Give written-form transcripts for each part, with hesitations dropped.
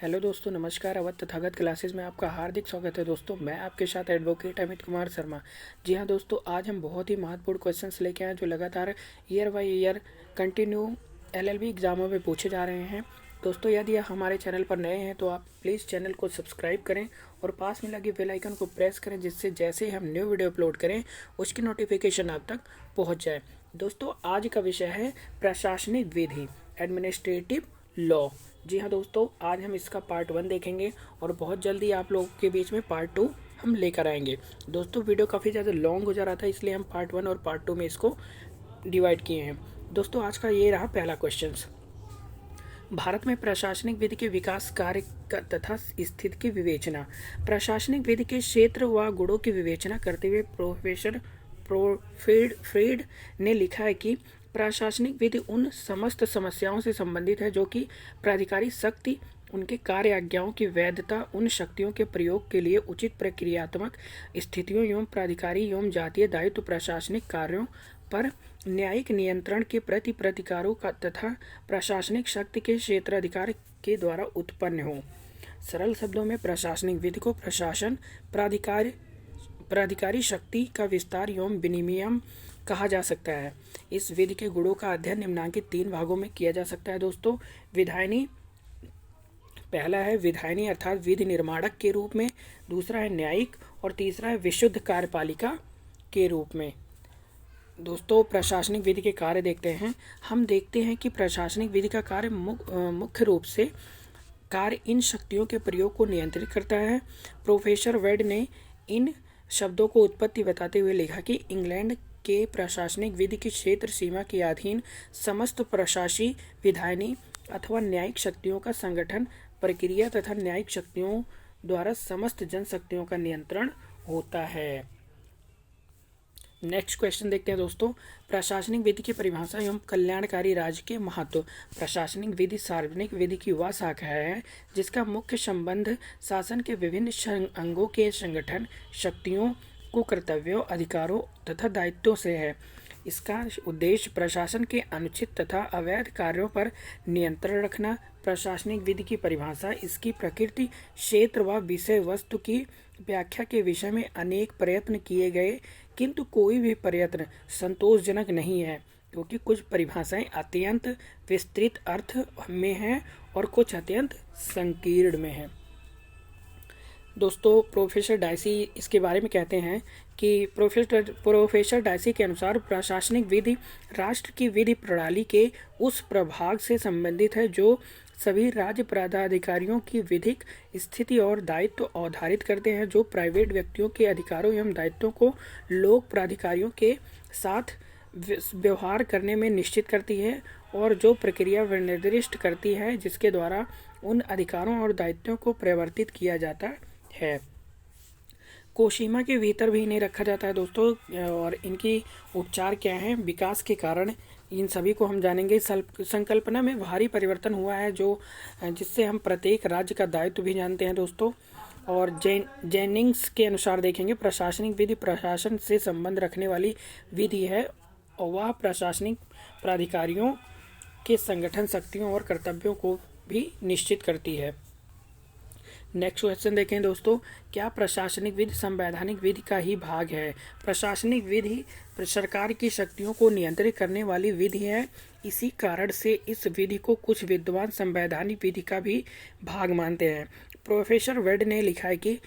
Hello दोस्तों, नमस्कार। Awadh Tathagata classes में आपका हार्दिक स्वागत है। दोस्तों, मैं आपके साथ एडवोकेट अमित कुमार शर्मा। जी हाँ दोस्तों, आज हम बहुत ही महत्वपूर्ण क्वेश्चंस लेके आए जो लगातार year by year continue LLB एग्जामों में पूछे जा रहे हैं। दोस्तों, यदि आप हमारे चैनल पर नए हैं तो आप प्लीज़ चैनल को सब्सक्राइब करें और पास में लगे बेल आइकन को प्रेस करें, जिससे जैसे हम न्यू वीडियो अपलोड करें उसकी नोटिफिकेशन आप तक पहुँच जाए। दोस्तों, आज का विषय है प्रशासनिक विधि, एडमिनिस्ट्रेटिव लॉ। जी हाँ दोस्तों, आज हम इसका पार्ट 1 देखेंगे और बहुत जल्दी आप लोगों के बीच में पार्ट 2 हम लेकर आएंगे। दोस्तों, वीडियो काफ़ी ज़्यादा लॉन्ग हो जा रहा था, इसलिए हम पार्ट 1 और पार्ट 2 में इसको डिवाइड किए हैं। दोस्तों, आज का ये रहा पहला क्वेश्चन। भारत में प्रशासनिक विधि के विकास कार्य तथा स्थिति की विवेचना। प्रशासनिक विधि के क्षेत्र व गुणों की विवेचना करते हुए प्रोफेसर फ्रीड ने लिखा है कि प्रशासनिक विधि उन समस्त समस्याओं से संबंधित है जो कि प्राधिकारी शक्ति, उनके कार्य आज्ञाओं की वैधता, उन शक्तियों के प्रयोग के लिए उचित प्रक्रियात्मक स्थितियों एवं प्राधिकारी एवं जातीय दायित्व, प्रशासनिक कार्यों पर न्यायिक नियंत्रण के प्रति प्राधिकारों का तथा प्रशासनिक शक्ति के क्षेत्राधिकार के द्वारा उत्पन्न हो। सरल शब्दों में प्रशासनिक विधि को प्रशासन, प्राधिकारी शक्ति का विस्तार एवं विनिमय कहा जा सकता है। इस विधि के गुणों का अध्ययन निम्नलिखित 3 भागों में किया जा सकता है। दोस्तों, विधायनी, पहला है विधायनी अर्थात विधि निर्माणक के रूप में, दूसरा है न्यायिक और तीसरा है विशुद्ध कार्यपालिका के रूप में। दोस्तों, प्रशासनिक विधि के कार्य देखते हैं। हम देखते हैं कि प्रशासनिक विधि का कार्य मुख्य रूप से कार्य इन शक्तियों के प्रयोग को नियंत्रित करता है। प्रोफेसर वेड ने इन शब्दों को उत्पत्ति बताते हुए लिखा कि इंग्लैंड के प्रशासनिक विधि की क्षेत्र सीमा के अधीन समस्त प्रशासी, विधायनी अथवा न्यायिक शक्तियों का संगठन, प्रक्रिया तथा न्यायिक शक्तियों द्वारा समस्त जनशक्तियों का नियंत्रण होता है। नेक्स्ट क्वेश्चन देखते हैं दोस्तों। प्रशासनिक विधि की परिभाषा एवं कल्याणकारी राज्य के महत्व। प्रशासनिक विधि सार्वजनिक विधि की वह शाखा है जिसका मुख्य संबंध शासन के विभिन्न अंगों के संगठन, शक्तियों को कर्तव्यों, अधिकारों तथा दायित्वों से है। इसका उद्देश्य प्रशासन के अनुचित तथा अवैध कार्यों पर नियंत्रण रखना। प्रशासनिक विधि की परिभाषा इसकी प्रकृति, क्षेत्र व विषय वस्तु की व्याख्या के विषय में अनेक प्रयत्न किए गए, किंतु कोई भी प्रयत्न संतोषजनक नहीं है, क्योंकि कुछ परिभाषाएं अत्यंत विस्तृत अर्थ में हैं और कुछ अत्यंत संकीर्ण में हैं। दोस्तों, प्रोफेसर डायसी इसके बारे में कहते हैं कि प्रोफेसर डायसी के अनुसार प्रशासनिक विधि राष्ट्र की विधि प्रणाली के उस प्रभाग से संबंधित है जो सभी राज्य प्राधिकारियों की विधिक स्थिति और दायित्व अवधारित करते हैं, जो प्राइवेट व्यक्तियों के अधिकारों एवं दायित्वों को लोक प्राधिकारियों के साथ व्यवहार करने में निश्चित करती है, और जो प्रक्रिया निर्दिष्ट करती है जिसके द्वारा उन अधिकारों और दायित्वों को परिवर्तित किया जाता है। कोशीमा के भीतर भी इन्हें रखा जाता है दोस्तों, और इनकी उपचार क्या है, विकास के कारण इन सभी को हम जानेंगे। संकल्पना में भारी परिवर्तन हुआ है जो जिससे हम प्रत्येक राज्य का दायित्व भी जानते हैं दोस्तों। और जेनिंग्स के अनुसार देखेंगे, प्रशासनिक विधि प्रशासन से संबंध रखने वाली विधि है और वह प्रशासनिक प्राधिकारियों के संगठन, शक्तियों और कर्तव्यों को भी निश्चित करती है। नेक्स्ट क्वेश्चन देखें दोस्तों, क्या प्रशासनिक विधि संवैधानिक विधि का ही भाग है? प्रशासनिक विधि सरकार की शक्तियों को नियंत्रित करने वाली विधि है। इसी कारण से इस विधि को कुछ विद्वान संवैधानिक विधि का भी भाग मानते हैं। प्रोफेसर वेड ने लिखा है कि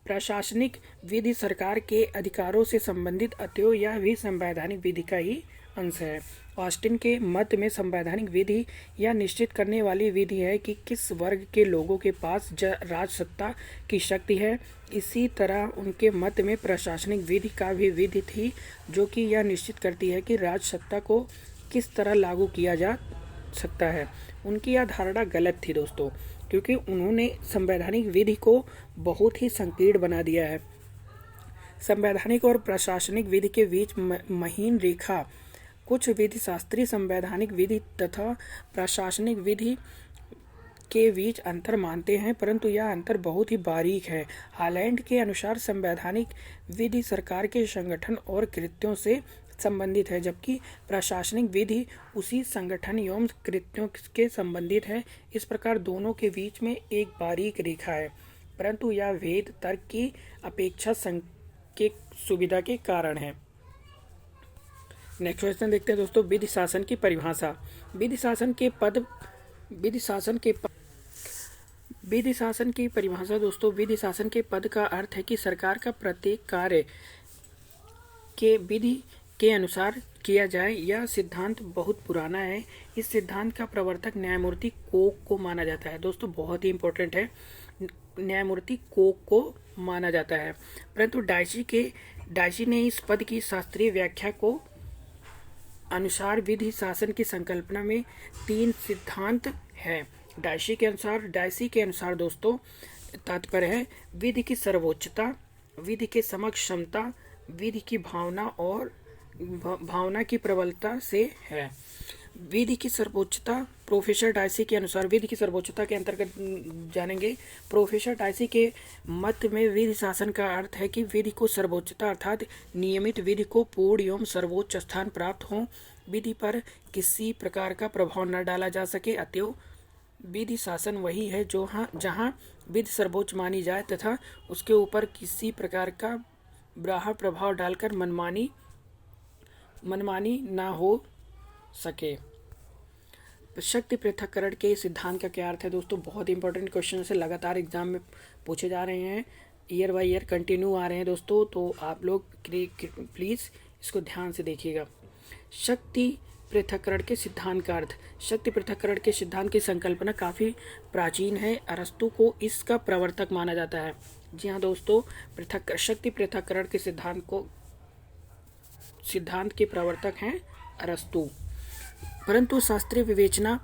प्रशासनिक विधि सरकार के अधिकारों से संबंधित अतएव यह भी संवैधानिक विधि का ही अंश है। ऑस्टिन के मत में संवैधानिक विधि यह निश्चित करने वाली विधि है कि किस वर्ग के लोगों के पास राजसत्ता की शक्ति है। इसी तरह उनके मत में प्रशासनिक विधि का भी विधि थी, जो कि यह निश्चित करती है कि राजसत्ता को किस तरह लागू किया जा सकता है। उनकी यह धारणा गलत थी दोस्तों, क्योंकि उन्होंने संवैधानिक विधि को बहुत ही संकीर्ण बना दिया है। संवैधानिक और प्रशासनिक विधि के बीच महीन रेखा कुछ विधि शास्त्री संवैधानिक विधि तथा प्रशासनिक विधि के बीच अंतर मानते हैं, परंतु यह अंतर बहुत ही बारीक है। हॉलैंड के अनुसार संवैधानिक विधि सरकार के संगठन और कृत्यों से संबंधित है, जबकि प्रशासनिक विधि उसी संगठन एवं कृत्यों के संबंधित है। इस प्रकार दोनों के बीच में एक बारीक रेखा है, परंतु यह भेद तर्क की अपेक्षा के सुविधा के कारण है। नेक्स्ट क्वेश्चन देखते हैं दोस्तों, विधि शासन की परिभाषा। विधि शासन के परिभाषा दोस्तों, विधि शासन के पद का अर्थ है कि सरकार का प्रत्येक कार्य के विधि के अनुसार किया जाए। यह सिद्धांत बहुत पुराना है। इस सिद्धांत का प्रवर्तक न्यायमूर्ति कोक को माना जाता है। दोस्तों बहुत ही इंपॉर्टेंट है, न्यायमूर्ति कोक को माना जाता है। परंतु डायसी ने इस पद की शास्त्रीय व्याख्या को अनुसार विधि शासन की संकल्पना में 3 सिद्धांत हैं। डायसी के अनुसार दोस्तों तात्पर्य है विधि की सर्वोच्चता, विधि के समक्ष क्षमता, विधि की भावना की प्रबलता से है। विधि की सर्वोच्चता, प्रोफेसर डायसी के अनुसार विधि की सर्वोच्चता के अंतर्गत जानेंगे। प्रोफेसर डायसी के मत में विधि शासन का अर्थ है कि विधि को सर्वोच्चता अर्थात नियमित विधि को पूर्ण एवं सर्वोच्च स्थान प्राप्त हो, विधि पर किसी प्रकार का प्रभाव न डाला जा सके। अतएव विधि शासन वही है जहाँ विधि सर्वोच्च मानी जाए तथा उसके ऊपर किसी प्रकार का बाह्य प्रभाव डालकर मनमानी ना हो सके। शक्ति पृथक्करण के सिद्धांत का क्या अर्थ है दोस्तों? बहुत इंपॉर्टेंट क्वेश्चन से लगातार एग्जाम में पूछे जा रहे हैं, ईयर बाय ईयर कंटिन्यू आ रहे हैं दोस्तों, तो आप लोग प्लीज़ इसको ध्यान से देखिएगा। शक्ति पृथक्करण के सिद्धांत का अर्थ। शक्ति पृथक्करण के सिद्धांत की संकल्पना काफ़ी प्राचीन है। अरस्तु को इसका प्रवर्तक माना जाता है। जी हाँ दोस्तों, शक्ति पृथक्करण के सिद्धांत के प्रवर्तक हैं अरस्तु। परंतु शास्त्रीय विवेचना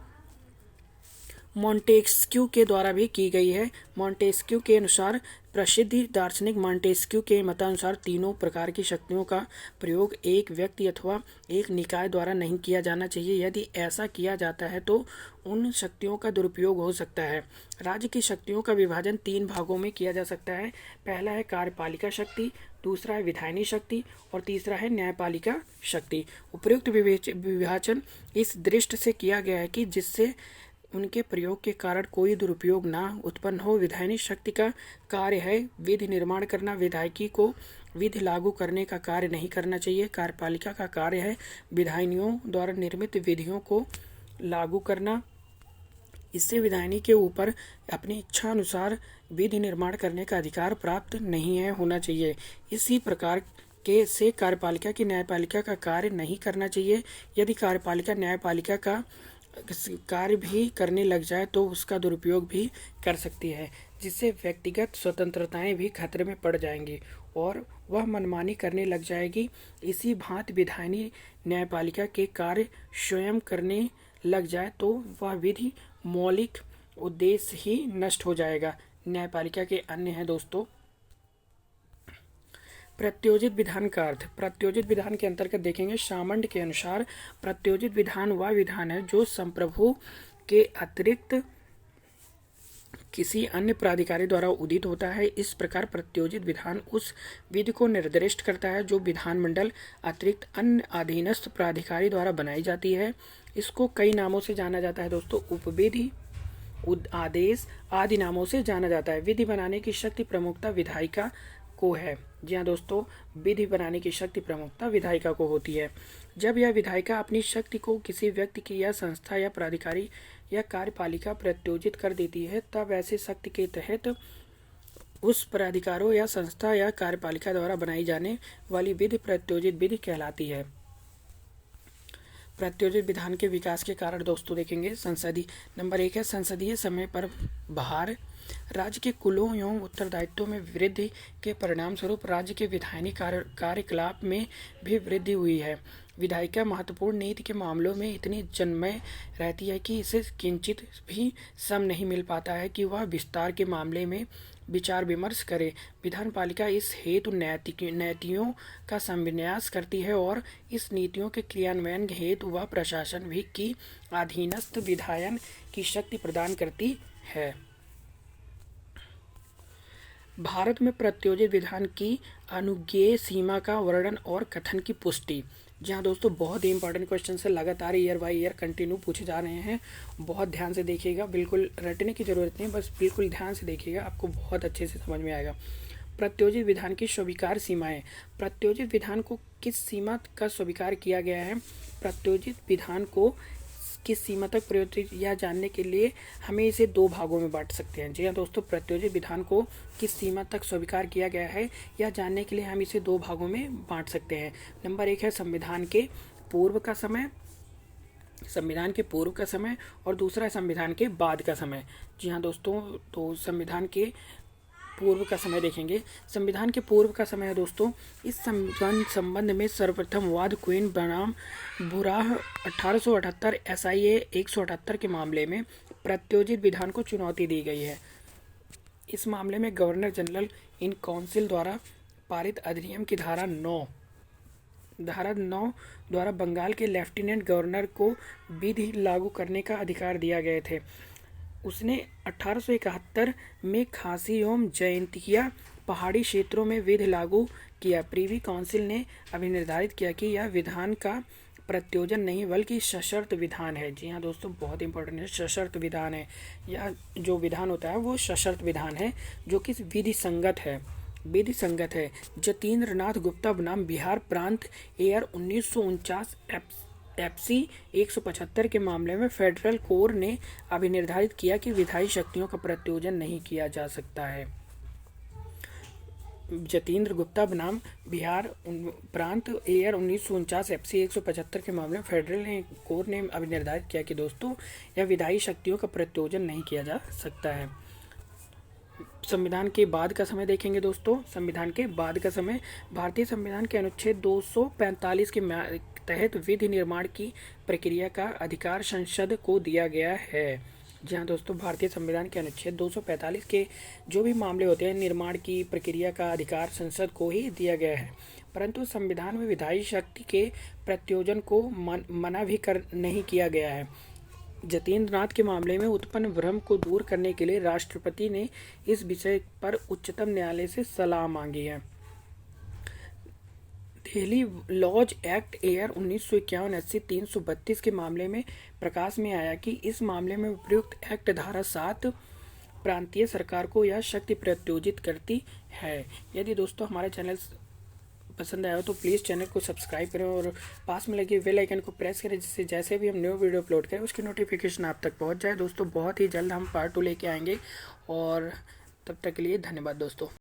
मॉन्टेस्क्यू के द्वारा भी की गई है। मॉन्टेस्क्यू के अनुसार, प्रसिद्ध दार्शनिक मॉन्टेस्क्यू के मतानुसार तीनों प्रकार की शक्तियों का प्रयोग एक व्यक्ति अथवा एक निकाय द्वारा नहीं किया जाना चाहिए। यदि ऐसा किया जाता है तो उन शक्तियों का दुरुपयोग हो सकता है। राज्य की शक्तियों का विभाजन 3 भागों में किया जा सकता है। पहला है कार्यपालिका शक्ति, दूसरा है विधायनी शक्ति और तीसरा है न्यायपालिका शक्ति। उपयुक्त विभाजन इस दृष्टि से किया गया है कि जिससे उनके प्रयोग के कारण कोई दुरुपयोग ना उत्पन्न हो। विधायनी शक्ति का कार्य है विधि निर्माण करना, विधायकी को विधि लागू करने का कार्य नहीं करना चाहिए। कार्यपालिका का कार्य है विधायिनियों द्वारा निर्मित विधियों को लागू करना। इससे विधायिनी के ऊपर अपनी इच्छा अनुसार विधि निर्माण करने का अधिकार प्राप्त नहीं है होना चाहिए। इसी प्रकार के से कार्यपालिका की न्यायपालिका का कार्य नहीं करना चाहिए। यदि कार्यपालिका न्यायपालिका का कार्य भी करने लग जाए तो उसका दुरुपयोग भी कर सकती है, जिससे व्यक्तिगत स्वतंत्रताएं भी खतरे में पड़ जाएंगी और वह मनमानी करने लग जाएगी। इसी भांति विधायिनी न्यायपालिका के कार्य स्वयं करने लग जाए तो वह विधि मौलिक उद्देश्य ही नष्ट हो जाएगा। न्यायपालिका के अन्य हैं दोस्तों प्रत्योजित विधान का अर्थ। प्रत्योजित विधान के अंतर्गत देखेंगे, सामंड के अनुसार प्रत्योजित विधान वह विधान है जो संप्रभु के अतिरिक्त किसी अन्य प्राधिकारी द्वारा उदित होता है। इस प्रकार प्रत्योजित विधान उस विधि को निर्दिष्ट करता है जो विधानमंडल अतिरिक्त अन्य अधीनस्थ प्राधिकारी द्वारा बनाई जाती है। इसको कई नामों से जाना जाता है दोस्तों, उपविधि, आदेश आदि नामों से जाना जाता है। विधि बनाने की शक्ति प्रमुखता विधायिका को है। जी हाँ दोस्तों, विधि बनाने की शक्ति प्रमुखता विधायिका को होती है। जब यह विधायिका अपनी शक्ति को किसी व्यक्ति की या संस्था या प्राधिकारी या कार्यपालिका प्रत्योजित कर देती है, तब ऐसे शक्ति के तहत उस प्राधिकारों या संस्था या कार्यपालिका द्वारा बनाई जाने वाली विधि प्रत्योजित विधि कहलाती है। प्रत्योजित विधान के विकास के कारण दोस्तों देखेंगे, संसदीय नंबर 1 है संसदीय समय पर भार। राज्य के कुलों एवं उत्तरदायित्वों में वृद्धि के परिणाम स्वरूप राज्य के विधायनी कार्यकलाप में भी वृद्धि हुई है। विधायिका महत्वपूर्ण नीति के मामलों में इतनी जन्मय रहती है कि इसे किंचित भी समय नहीं मिल पाता है कि वह विस्तार के मामले में विचार विमर्श करे। विधानपालिका इस हेतु नीतियों का संविन्यास करती है और इस नीतियों के क्रियान्वयन हेतु वह प्रशासन भी की अधीनस्थ विधायन की शक्ति प्रदान करती है। भारत में प्रत्योजित विधान की अनुज्ञेय सीमा का वर्णन और कथन की पुष्टि। जी हाँ दोस्तों, बहुत ही इंपॉर्टेंट क्वेश्चन है, लगातार ईयर बाय ईयर कंटिन्यू पूछे जा रहे हैं। बहुत ध्यान से देखिएगा, बिल्कुल रटने की ज़रूरत नहीं, बस बिल्कुल ध्यान से देखिएगा, आपको बहुत अच्छे से समझ में आएगा। प्रत्योजित विधान की स्वीकार सीमाएं। प्रत्योजित विधान को किस सीमा का स्वीकार किया गया है? प्रत्योजित विधान को किस सीमा तक प्रयोजित यह जानने के लिए हमें इसे दो भागों में बांट सकते हैं। जी हाँ दोस्तों, प्रत्योजित विधान को किस सीमा तक स्वीकार किया गया है यह जानने के लिए हम इसे दो भागों में बांट सकते हैं। नंबर एक है संविधान के पूर्व का समय, और दूसरा है संविधान के बाद का समय। जी हाँ दोस्तों, तो संविधान के पूर्व का समय देखेंगे। संविधान के पूर्व का समय है दोस्तों, इस संबंध में सर्वप्रथम वाद क्वीन बनाम बुराह 1878 SIA 178 के मामले में प्रत्योजित विधान को चुनौती दी गई है। इस मामले में गवर्नर जनरल इन काउंसिल द्वारा पारित अधिनियम की धारा 9 द्वारा बंगाल के लेफ्टिनेंट गवर्नर को विधि लागू करने का अधिकार दिया गए थे। उसने 1871 में खासी एवं जयंतिया पहाड़ी क्षेत्रों में विधि लागू किया। प्रीवी काउंसिल ने अभी निर्धारित किया कि यह विधान का प्रत्योजन नहीं बल्कि सशर्त विधान है। जी हाँ दोस्तों, बहुत इंपॉर्टेंट है, सशर्त विधान है। यह जो विधान होता है वो सशर्त विधान है जो कि विधि संगत है। जतीन्द्र नाथ गुप्ता बनाम बिहार प्रांत एयर 1949 FC 175 के मामले में फेडरल कोर्ट ने अभी निर्धारित किया कि विधायी शक्तियों का प्रत्योजन नहीं किया जा सकता है। जतीन्द्र गुप्ता बनाम बिहार प्रांत एयर 1949 FC 175 के मामले में फेडरल कोर्ट ने अभी निर्धारित किया कि दोस्तों यह विधायी शक्तियों का प्रत्योजन नहीं किया जा सकता है। संविधान के बाद का समय देखेंगे दोस्तों। संविधान के बाद का समय, भारतीय संविधान के अनुच्छेद 245 के तहत विधि निर्माण की प्रक्रिया का अधिकार संसद को दिया गया है। जी हाँ दोस्तों, भारतीय संविधान के अनुच्छेद 245 के जो भी मामले होते हैं, निर्माण की प्रक्रिया का अधिकार संसद को ही दिया गया है। परंतु संविधान में विधायी शक्ति के प्रत्योजन को मना भी नहीं किया गया है। जतीन्द्र नाथ के मामले में उत्पन्न भ्रम को दूर करने के लिए राष्ट्रपति ने इस विषय पर उच्चतम न्यायालय से सलाह मांगी है। दिल्ली लॉज एक्ट एयर 1951 SC 332 के मामले में प्रकाश में आया कि इस मामले में उपयुक्त एक्ट धारा 7 प्रांतीय सरकार को यह शक्ति प्रत्योजित करती है। यदि दोस्तों हमारे चैनल पसंद आया हो तो प्लीज़ चैनल को सब्सक्राइब करें और पास में लगे बेल आइकन को प्रेस करें, जिससे जैसे भी हम न्यू वीडियो अपलोड करें उसकी नोटिफिकेशन आप तक पहुंच जाए। दोस्तों बहुत ही जल्द हम पार्ट 2 लेके आएंगे, और तब तक के लिए धन्यवाद दोस्तों।